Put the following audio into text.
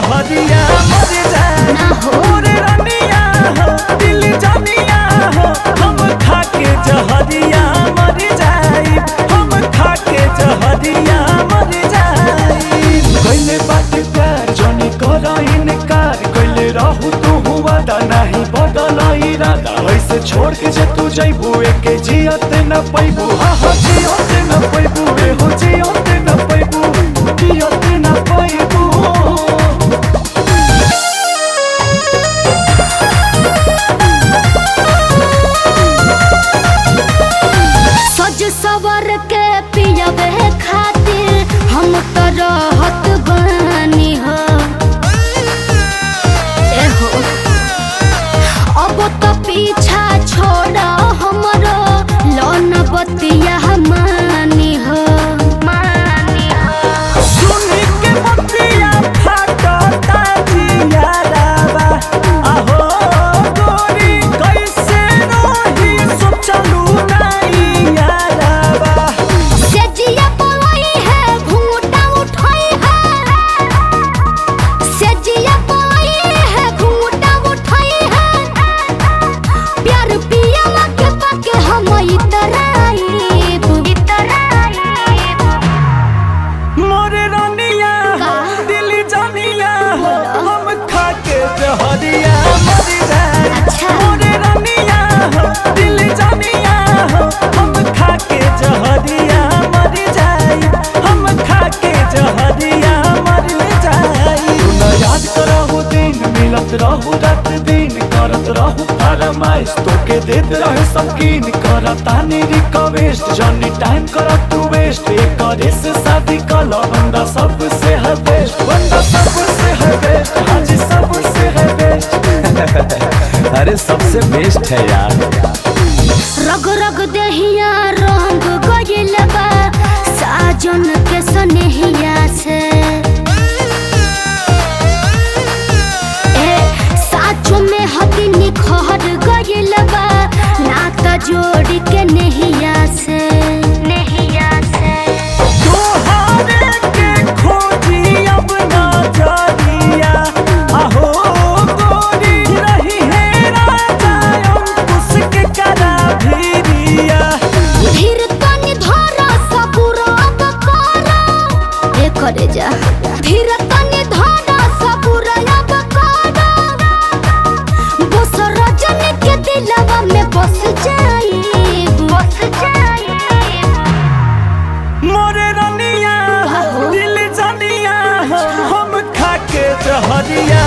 जहरिया मर जाए मोरे रनिया हो दिल जानिया हो हम खा के जहरिया मर जाए हम खा के जहरिया मर जाए कइले बात प्यार जनी कर इनकार कइले रहू तू हुआ दा नहीं बदल इरादा ऐसे छोड़ के जे तू जइबू एके जियत न पैबू हा हा जियत न पैबू रे हो जियत न पैबू जियत न पैबू सज सवर के पियवे खातिर हम तो रहत बानी हो एहो अब तो पीछा छोड़ हमरो लोन बतिया मानी हो सुनी के बतिया फाटता जियाराबा आहो गोरी कैसे रही सोचलू नहीं याराबा से जिया बोलाई है घूंघटा उठाई है से जिया बोलाई है घूंघटा उठाई है प्यार पिया के पाके हम इतराई मोरे रनिया दिल जानिया हम खा के जहरिया मर जाए अच्छा। मोरे रनिया दिल जानिया हम खा के जहरिया मर जाए हम खा के जहरिया मर जाए तू न याद करहु दिन मिलत रहू रात दिन करत रहू फरमाइश तोके देत रहे सबकीन करतानी रिक्वेस्ट जनी टाइम करत तू वेस्ट करे से शादी कल बंदा सबसे है बेस्ट बंदा सबसे है बेस्ट हाजी सबसे है बेस्ट अरे सबसे बेस्ट है यार रग रग दहिया रंग गइल बा साजन के सनेहिया से ए साचो में हदी निखर गइल बा नात जोड़ के नहिया से तोहरे के खोजी अब ना जानिया आहो गोरी रही है राजा अंकुश के करा भीरिया धीर तनी धरा सबूर अब करा ए करे जा धीर तनी धरा सबूर अब करा बस रजन के दिलवा में बस जाई मोरे रनिया दिल जानिया हम खा के जहरिया